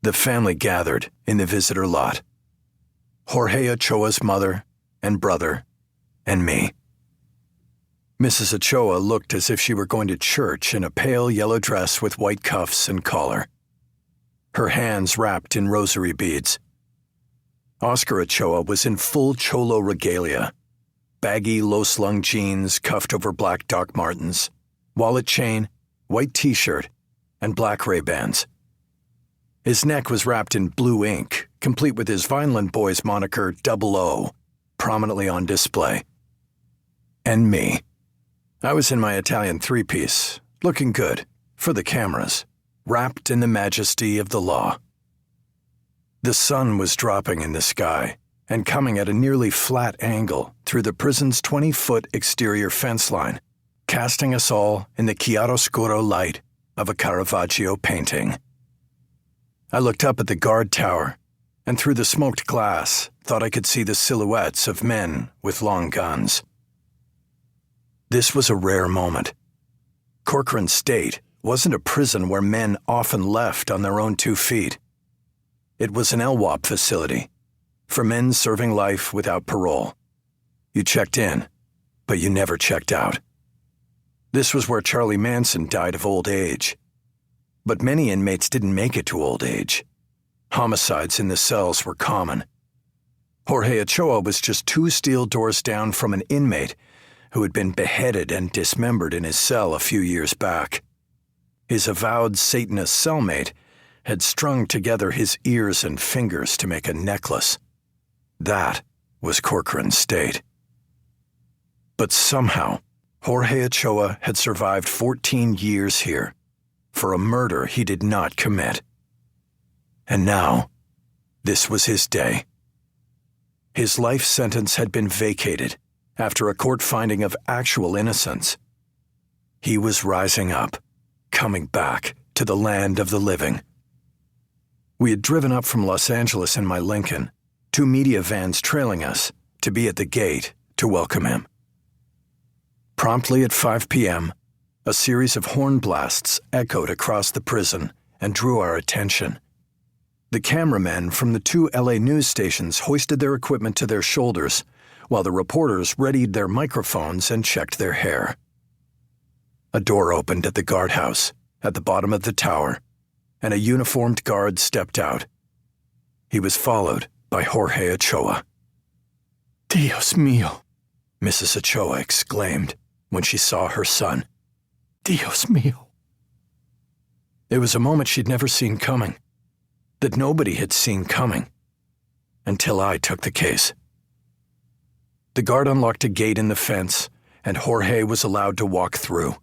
The family gathered in the visitor lot. Jorge Ochoa's mother and brother and me. Mrs. Ochoa looked as if she were going to church in a pale yellow dress with white cuffs and collar, her hands wrapped in rosary beads. Oscar Ochoa was in full cholo regalia, baggy low-slung jeans cuffed over black Doc Martens, wallet chain, white t-shirt, and black Ray-Bans. His neck was wrapped in blue ink, complete with his Vineland Boys moniker 00 prominently on display. And me. I was in my Italian three-piece, looking good, for the cameras, wrapped in the majesty of the law. The sun was dropping in the sky and coming at a nearly flat angle through the prison's 20-foot exterior fence line, casting us all in the chiaroscuro light of a Caravaggio painting. I looked up at the guard tower and through the smoked glass thought I could see the silhouettes of men with long guns. This was a rare moment. Corcoran State wasn't a prison where men often left on their own 2 feet. It was an LWOP facility for men serving life without parole. You checked in, but you never checked out. This was where Charlie Manson died of old age. But many inmates didn't make it to old age. Homicides in the cells were common. Jorge Ochoa was just 2 steel doors down from an inmate who had been beheaded and dismembered in his cell a few years back. His avowed Satanist cellmate had strung together his ears and fingers to make a necklace. That was Corcoran State. But somehow, Jorge Ochoa had survived 14 years here for a murder he did not commit. And now, this was his day. His life sentence had been vacated after a court finding of actual innocence. He was rising up, coming back to the land of the living. We had driven up from Los Angeles in my Lincoln, 2 media vans trailing us, to be at the gate to welcome him. Promptly at 5 p.m., a series of horn blasts echoed across the prison and drew our attention. The cameramen from the 2 LA news stations hoisted their equipment to their shoulders, while the reporters readied their microphones and checked their hair. A door opened at the guardhouse, at the bottom of the tower, and a uniformed guard stepped out. He was followed by Jorge Ochoa. "Dios mío," Mrs. Ochoa exclaimed when she saw her son. "Dios mío." It was a moment she'd never seen coming, that nobody had seen coming, until I took the case. The guard unlocked a gate in the fence, and Jorge was allowed to walk through.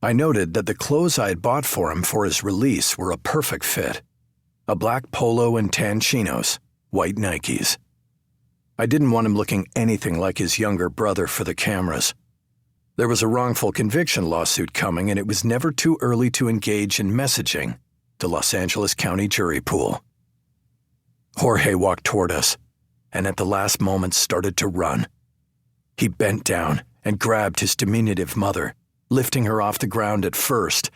I noted that the clothes I had bought for him for his release were a perfect fit. A black polo and tan chinos, white Nikes. I didn't want him looking anything like his younger brother for the cameras. There was a wrongful conviction lawsuit coming, and it was never too early to engage in messaging the Los Angeles County jury pool. Jorge walked toward us, and at the last moment started to run. He bent down and grabbed his diminutive mother, lifting her off the ground at first,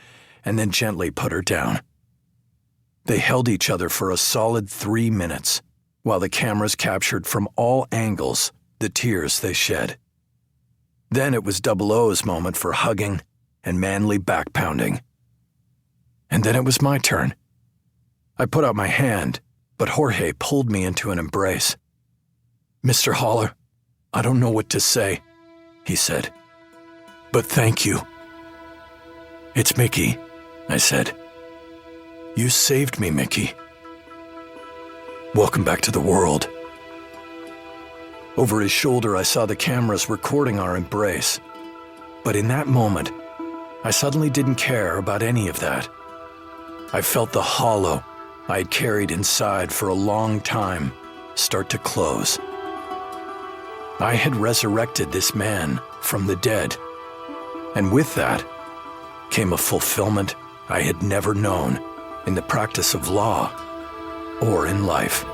and then gently put her down. They held each other for a solid 3 minutes, while the cameras captured from all angles the tears they shed. Then it was 00's moment for hugging and manly back-pounding. And then it was my turn. I put out my hand, but Jorge pulled me into an embrace. "Mr. Haller, I don't know what to say," he said, "but thank you." "It's Mickey," I said. "You saved me, Mickey. Welcome back to the world." Over his shoulder, I saw the cameras recording our embrace. But in that moment, I suddenly didn't care about any of that. I felt the hollow I had carried inside for a long time start to close. I had resurrected this man from the dead, and with that came a fulfillment I had never known in the practice of law or in life.